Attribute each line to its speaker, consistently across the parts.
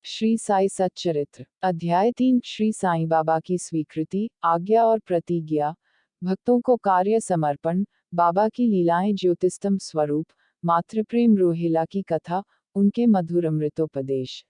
Speaker 1: श्री साई सच्चरित्र अध्याय 3 श्री साईं बाबा की स्वीकृति, आज्ञा और प्रतिज्ञा, भक्तों को कार्य समर्पण, बाबा की लीलाएं, ज्योतिस्तंभ स्वरूप, मातृप्रेम, रोहिला की कथा, उनके मधुर अमृतोपदेश।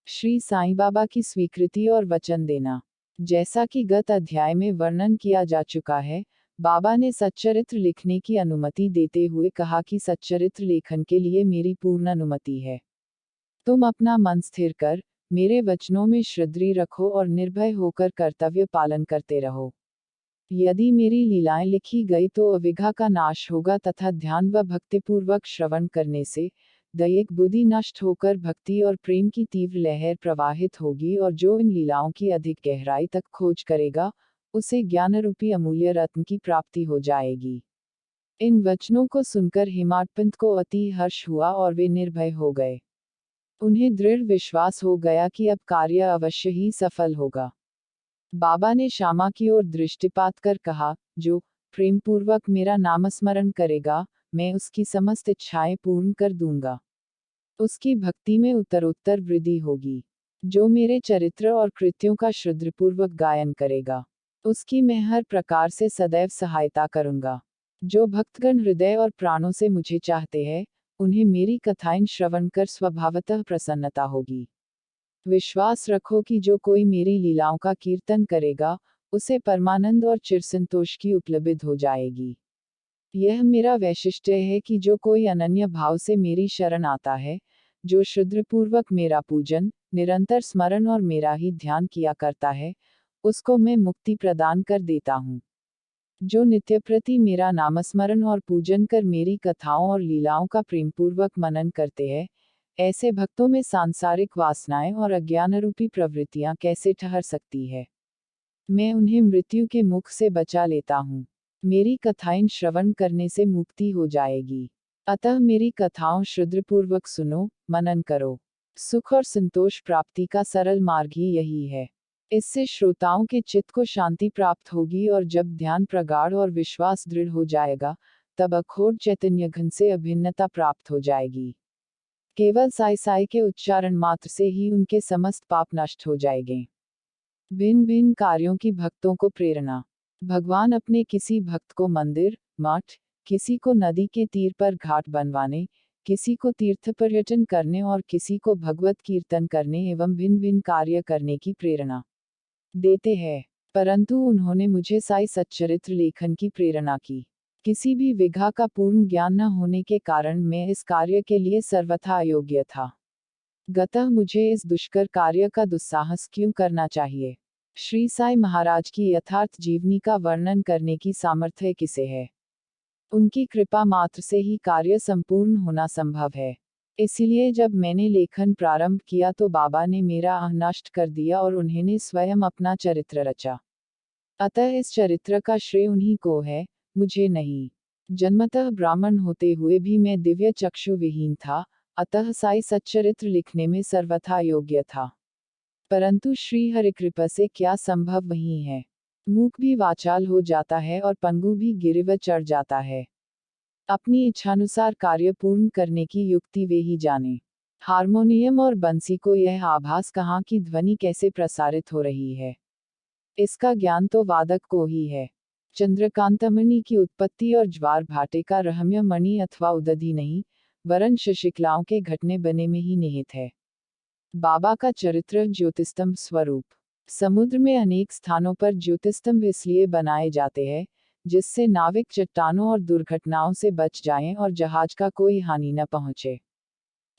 Speaker 1: श्री साईं बाबा की स्वीकृति और वचन देना। जैसा कि गत अध्याय में वर्णन किया जा चुका है, बाबा ने सच्चरित्र लिखने की अनुमति देते हुए कहा कि सच्चरित्र लेखन के लिए मेरी पूर्ण अनुमति है। तुम अपना मन स्थिर कर, मेरे वचनों में श्रद्धि रखो और निर्भय होकर कर्तव्य पालन करते रहो। यदि मेरी लीलाएं लिखी गई तो अविघा का नाश होगा तथा ध्यान व भक्तिपूर्वक श्रवण करने से दैहिक बुद्धि नष्ट होकर भक्ति और प्रेम की तीव्र लहर प्रवाहित होगी, और जो इन लीलाओं की अधिक गहराई तक खोज करेगा, उसे ज्ञान रूपी अमूल्य रत्न की प्राप्ति हो जाएगी। इन वचनों को सुनकर हेमाडपंत को अति हर्ष हुआ और वे निर्भय हो गए। उन्हें दृढ़ विश्वास हो गया कि अब कार्य अवश्य ही सफल होगा। बाबा ने श्यामा की ओर दृष्टिपात कर कहा, जो प्रेमपूर्वक मेरा नामस्मरण करेगा, मैं उसकी समस्त इच्छाएं पूर्ण कर दूंगा। उसकी भक्ति में उत्तरोत्तर वृद्धि होगी। जो मेरे चरित्र और कृत्यों का श्रद्धापूर्वक गायन करेगा, उसकी मैं हर प्रकार से सदैव सहायता करूंगा। जो भक्तगण हृदय और प्राणों से मुझे चाहते हैं, उन्हें मेरी कथाएं श्रवण कर स्वभावतः प्रसन्नता होगी। विश्वास रखो कि जो कोई मेरी लीलाओं का कीर्तन करेगा, उसे परमानंद और चिरसंतोष की उपलब्धि हो जाएगी। यह मेरा वैशिष्ट्य है कि जो कोई अनन्य भाव से मेरी शरण आता है, जो श्रद्धापूर्वक मेरा पूजन, निरंतर स्मरण और मेरा ही ध्यान किया करता है, उसको मैं मुक्ति प्रदान कर देता हूँ। जो नित्य प्रति मेरा नामस्मरण और पूजन कर मेरी कथाओं और लीलाओं का प्रेमपूर्वक मनन करते हैं, ऐसे भक्तों में सांसारिक वासनाएं और अज्ञान रूपी प्रवृत्तियां कैसे ठहर सकती है। मैं उन्हें मृत्यु के मुख से बचा लेता हूँ। मेरी कथाएं श्रवण करने से मुक्ति हो जाएगी। अतः मेरी कथाओं श्रद्धापूर्वक सुनो, मनन करो। सुख और संतोष प्राप्ति का सरल मार्ग ही यही है। इससे श्रोताओं के चित्त को शांति प्राप्त होगी, और जब ध्यान प्रगाढ़ और विश्वास दृढ़ हो जाएगा, तब अखोट चैतन्य घन से अभिन्नता प्राप्त हो जाएगी। केवल साई साई के उच्चारण मात्र से ही उनके समस्त पाप नष्ट हो जाएंगे। भिन्न भिन्न कार्यों की भक्तों को प्रेरणा। भगवान अपने किसी भक्त को मंदिर, मठ, किसी को नदी के तीर पर घाट बनवाने, किसी को तीर्थ पर्यटन करने और किसी को भगवत कीर्तन करने एवं भिन्न भिन्न कार्य करने की प्रेरणा देते हैं। परंतु उन्होंने मुझे साई सच्चरित्र लेखन की प्रेरणा की। किसी भी विघा का पूर्ण ज्ञान न होने के कारण मैं इस कार्य के लिए सर्वथा अयोग्य था। गतः मुझे इस दुष्कर कार्य का दुस्साहस क्यों करना चाहिए। श्री साई महाराज की यथार्थ जीवनी का वर्णन करने की सामर्थ्य किसे है। उनकी कृपा मात्र से ही कार्य संपूर्ण होना संभव है। इसलिए जब मैंने लेखन प्रारंभ किया तो बाबा ने मेरा अह नष्ट कर दिया और उन्होंने स्वयं अपना चरित्र रचा। अतः इस चरित्र का श्रेय उन्हीं को है, मुझे नहीं। जन्मतः ब्राह्मण होते हुए भी मैं दिव्य चक्षु विहीन था, अतः साई सच्चरित्र लिखने में सर्वथा योग्य था। परंतु श्री हरि कृपा से क्या संभव वही है। मूक भी वाचाल हो जाता है और पंगु भी गिरिवत चढ़ जाता है। अपनी इच्छानुसार कार्य पूर्ण करने की युक्ति वे ही जाने। हारमोनियम और बंसी को यह आभास कहाँ की ध्वनि कैसे प्रसारित हो रही है, इसका ज्ञान तो वादक को ही है। चंद्रकांतमणि की उत्पत्ति और ज्वार भाटे का रहस्य मणि अथवा उदधि नहीं, वरन शशिकलाओं के घटने बने में ही निहित है। बाबा का चरित्र ज्योतिस्तंभ स्वरूप। समुद्र में अनेक स्थानों पर ज्योतिस्तंभ इसलिए बनाए जाते हैं, जिससे नाविक चट्टानों और दुर्घटनाओं से बच जाएं और जहाज का कोई हानि न पहुंचे।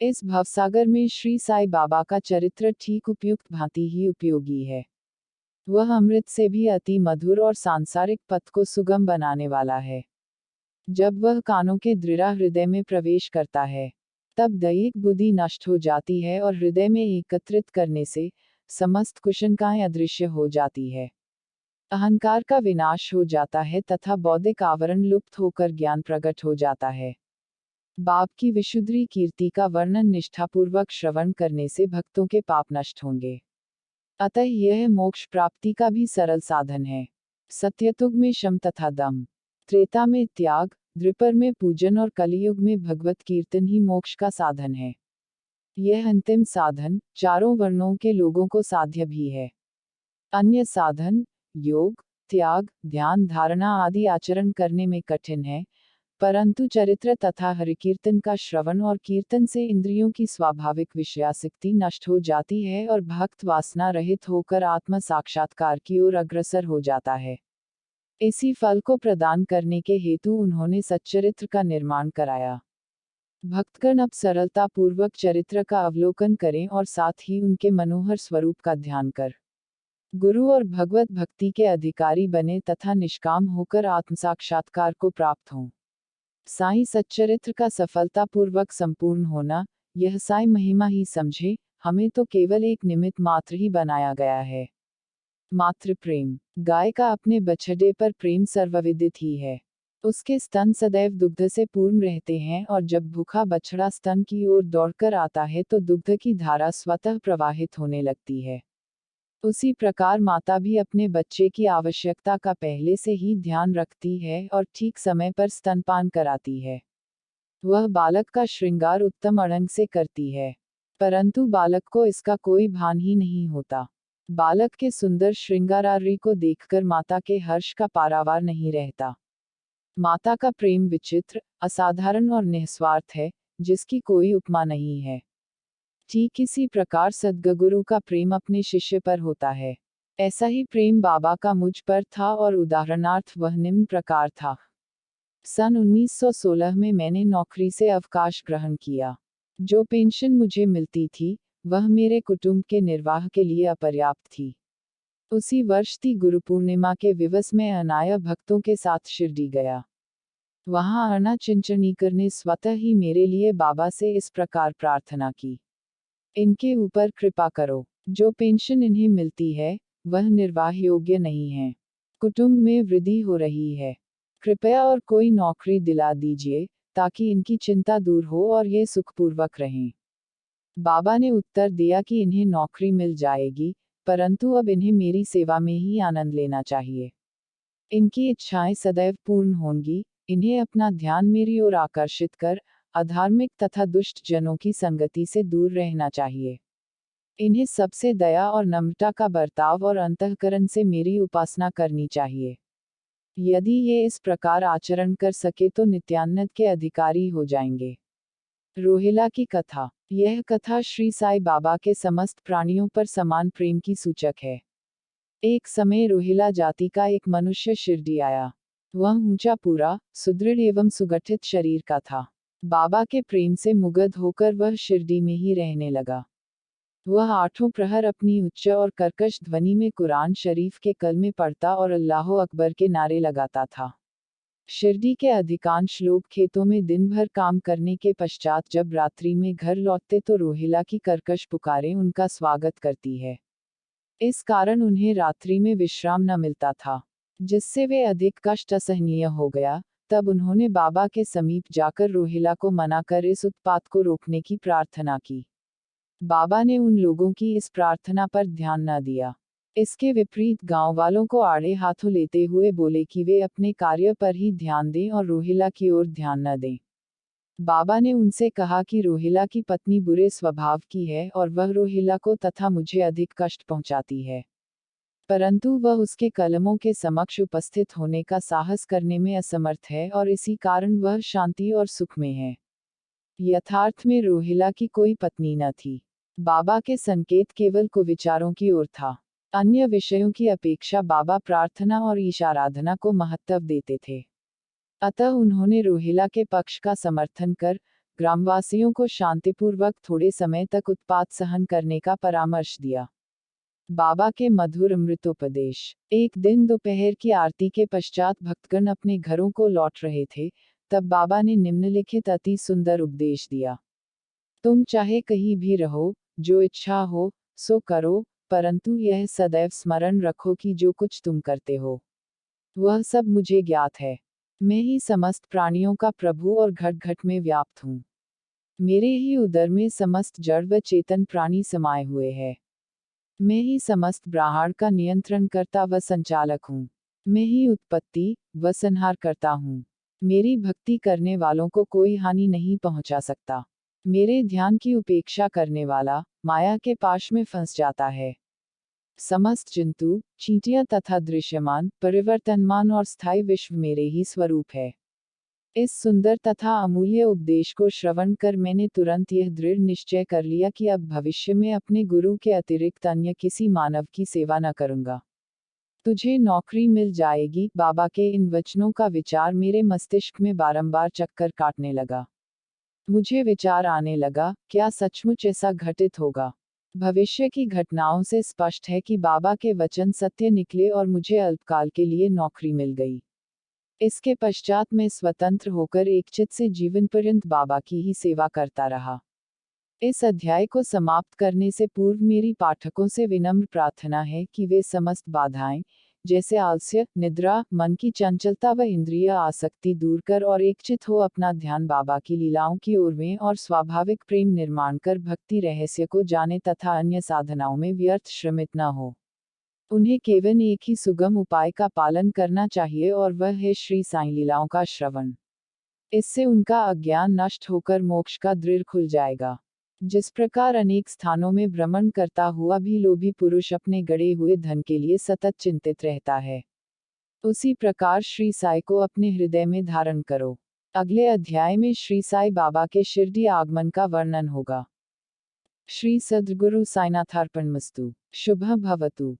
Speaker 1: इस भवसागर में श्री साई बाबा का चरित्र ठीक उपयुक्त भांति ही उपयोगी है। वह अमृत से भी अति मधुर और सांसारिक पथ को सुगम बनाने वाला है। जब वह कानों के दृढ़ हृदय में प्रवेश करता है, तब दैहिक बुद्धि नष्ट हो जाती है और हृदय में एकत्रित करने से समस्त कुशंकाएं अदृश्य हो जाती है। अहंकार का विनाश हो जाता है तथा बौद्धिक आवरण लुप्त होकर ज्ञान प्रकट हो जाता है। बाप की विशुद्ध कीर्ति का वर्णन निष्ठापूर्वक श्रवण करने से भक्तों के पाप नष्ट होंगे। अतः यह मोक्ष प्राप्ति का भी सरल साधन है। सत्ययुग में शम तथा दम, त्रेता में त्याग, द्विपर में पूजन और कलियुग में भगवत कीर्तन ही मोक्ष का साधन है। यह अंतिम साधन चारों वर्णों के लोगों को साध्य भी है। अन्य साधन योग, त्याग, ध्यान, धारणा आदि आचरण करने में कठिन है, परंतु चरित्र तथा हरिकीर्तन का श्रवण और कीर्तन से इंद्रियों की स्वाभाविक विषयासक्ति नष्ट हो जाती है और भक्त वासना रहित होकर आत्म साक्षात्कार की ओर अग्रसर हो जाता है। इसी फल को प्रदान करने के हेतु उन्होंने सच्चरित्र का निर्माण कराया। भक्तगण अब सरलता पूर्वक चरित्र का अवलोकन करें और साथ ही उनके मनोहर स्वरूप का ध्यान कर गुरु और भगवत भक्ति के अधिकारी बने तथा निष्काम होकर आत्म साक्षात्कार को प्राप्त हों। साईं सच्चरित्र का सफलतापूर्वक संपूर्ण होना, यह साईं महिमा ही समझे, हमें तो केवल एक निमित्त मात्र ही बनाया गया है। मातृ प्रेम। गाय का अपने बछड़े पर प्रेम सर्वविदित ही है। उसके स्तन सदैव दुग्ध से पूर्ण रहते हैं और जब भूखा बछड़ा स्तन की ओर दौड़कर आता है तो दुग्ध की धारा स्वतः प्रवाहित होने लगती है। उसी प्रकार माता भी अपने बच्चे की आवश्यकता का पहले से ही ध्यान रखती है और ठीक समय पर स्तनपान कराती है। वह बालक का श्रृंगार उत्तम अड़ंग से करती है, परंतु बालक को इसका कोई भान ही नहीं होता। बालक के सुंदर श्रृंगारारी को देखकर माता के हर्ष का पारावार नहीं रहता। माता का प्रेम विचित्र, असाधारण और निस्वार्थ है, जिसकी कोई उपमा नहीं है। ठीक इसी प्रकार सद्गुरु का प्रेम अपने शिष्य पर होता है। ऐसा ही प्रेम बाबा का मुझ पर था और उदाहरणार्थ वह निम्न प्रकार था। सन 1916 में मैंने नौकरी से अवकाश ग्रहण किया। जो पेंशन मुझे मिलती थी, वह मेरे कुटुंब के निर्वाह के लिए अपर्याप्त थी। उसी वर्ष थी गुरु पूर्णिमा के दिवस में अनाया भक्तों के साथ शिरडी गया। वहां अर्णा चिंचणीकर ने स्वतः ही मेरे लिए बाबा से इस प्रकार प्रार्थना की, इनके ऊपर कृपा करो। जो पेंशन इन्हें मिलती है, वह निर्वाह योग्य नहीं है। कुटुंब में वृद्धि हो रही है। कृपया और कोई नौकरी दिला दीजिए, ताकि इनकी चिंता दूर हो और ये सुखपूर्वक रहें। बाबा ने उत्तर दिया कि इन्हें नौकरी मिल जाएगी, परंतु अब इन्हें मेरी सेवा में ही आनंद लेना चाहिए। इनकी इच्छाएं सदैव पूर्ण होंगी। इन्हें अपना ध्यान मेरी ओर आकर्षित कर अधार्मिक तथा दुष्ट जनों की संगति से दूर रहना चाहिए। इन्हें सबसे दया और नम्रता का बर्ताव और अंतःकरण से मेरी उपासना करनी चाहिए। यदि ये इस प्रकार आचरण कर सके तो नित्यानंद के अधिकारी हो जाएंगे। रोहिला की कथा। यह कथा श्री साईं बाबा के समस्त प्राणियों पर समान प्रेम की सूचक है। एक समय रोहिला जाति का एक मनुष्य शिरडी आया। वह ऊंचा पूरा, सुदृढ़ एवं सुगठित शरीर का था। बाबा के प्रेम से मुग्ध होकर वह शिरडी में ही रहने लगा। वह आठों प्रहर अपनी उच्च और कर्कश ध्वनि में कुरान शरीफ के कलमे पढ़ता और अल्लाहो अकबर के नारे लगाता था। शिरडी के अधिकांश लोग खेतों में दिन भर काम करने के पश्चात जब रात्रि में घर लौटते तो रोहिला की कर्कश पुकारें उनका स्वागत करती है। इस कारण उन्हें रात्रि में विश्राम न मिलता था, जिससे वे अधिक कष्ट असहनीय हो गया। तब उन्होंने बाबा के समीप जाकर रोहिला को मनाकर इस उत्पात को रोकने की प्रार्थना की। बाबा ने उन लोगों की इस प्रार्थना पर ध्यान न दिया। इसके विपरीत गांव वालों को आड़े हाथों लेते हुए बोले कि वे अपने कार्य पर ही ध्यान दें और रोहिला की ओर ध्यान न दें। बाबा ने उनसे कहा कि रोहिला की पत्नी बुरे स्वभाव की है और वह रोहिला को तथा मुझे अधिक कष्ट पहुंचाती है, परंतु वह उसके कलमों के समक्ष उपस्थित होने का साहस करने में असमर्थ है और इसी कारण वह शांति और सुख में है। यथार्थ में रोहिला की कोई पत्नी न थी। बाबा के संकेत केवल कुविचारों की ओर था। अन्य विषयों की अपेक्षा बाबा प्रार्थना और ईशाराधना को महत्व देते थे। अतः उन्होंने रोहिला के पक्ष का समर्थन कर ग्रामवासियों को शांतिपूर्वक थोड़े समय तक उत्पात सहन करने का परामर्श दिया। बाबा के मधुर अमृतोपदेश। एक दिन दोपहर की आरती के पश्चात भक्तगण अपने घरों को लौट रहे थे, तब बाबा ने निम्नलिखित अति सुंदर उपदेश दिया। तुम चाहे कहीं भी रहो, जो इच्छा हो सो करो, परंतु यह सदैव स्मरण रखो कि जो कुछ तुम करते हो, वह सब मुझे ज्ञात है। मैं ही समस्त प्राणियों का प्रभु और घट घट में व्याप्त हूँ। मेरे ही उदर में समस्त जड़ व चेतन प्राणी समाये हुए हैं। मैं ही समस्त ब्रह्मांड का नियंत्रण करता व संचालक हूँ। मैं ही उत्पत्ति व संहार करता हूँ। मेरी भक्ति करने वालों को कोई हानि नहीं पहुँचा सकता। मेरे ध्यान की उपेक्षा करने वाला माया के पाश में फंस जाता है। समस्त जंतु, चींटियां तथा दृश्यमान, परिवर्तनमान और स्थायी विश्व मेरे ही स्वरूप है। इस सुंदर तथा अमूल्य उपदेश को श्रवण कर मैंने तुरंत यह दृढ़ निश्चय कर लिया कि अब भविष्य में अपने गुरु के अतिरिक्त अन्य किसी मानव की सेवा न करूंगा। तुझे नौकरी मिल जाएगी, बाबा के इन वचनों का विचार मेरे मस्तिष्क में बारंबार चक्कर काटने लगा। मुझे विचार आने लगा, क्या सचमुच ऐसा घटित होगा? भविष्य की घटनाओं से स्पष्ट है कि बाबा के वचन सत्य निकले और मुझे अल्पकाल के लिए नौकरी मिल गई। इसके पश्चात मैं स्वतंत्र होकर एकचित्त से जीवन पर्यंत बाबा की ही सेवा करता रहा। इस अध्याय को समाप्त करने से पूर्व मेरी पाठकों से विनम्र प्रार्थना है कि वे समस्त बाधाएं, जैसे आलस्य, निद्रा, मन की चंचलता व इंद्रिय आसक्ति दूर कर और एकचित्त हो अपना ध्यान बाबा की लीलाओं की ओर में और स्वाभाविक प्रेम निर्माण कर भक्ति रहस्य को जाने तथा अन्य साधनाओं में व्यर्थ श्रमित न हो। उन्हें केवल एक ही सुगम उपाय का पालन करना चाहिए और वह है श्री साईं लीलाओं का श्रवण। इससे उनका अज्ञान नष्ट होकर मोक्ष का दृढ़ खुल जाएगा। जिस प्रकार अनेक स्थानों में भ्रमण करता हुआ भी लोभी पुरुष अपने गड़े हुए धन के लिए सतत चिंतित रहता है, उसी प्रकार श्री साई को अपने हृदय में धारण करो। अगले अध्याय में श्री साई बाबा के शिरडी आगमन का वर्णन होगा। श्री सद्गुरु साईनाथार्पणमस्तु। शुभं भवतु।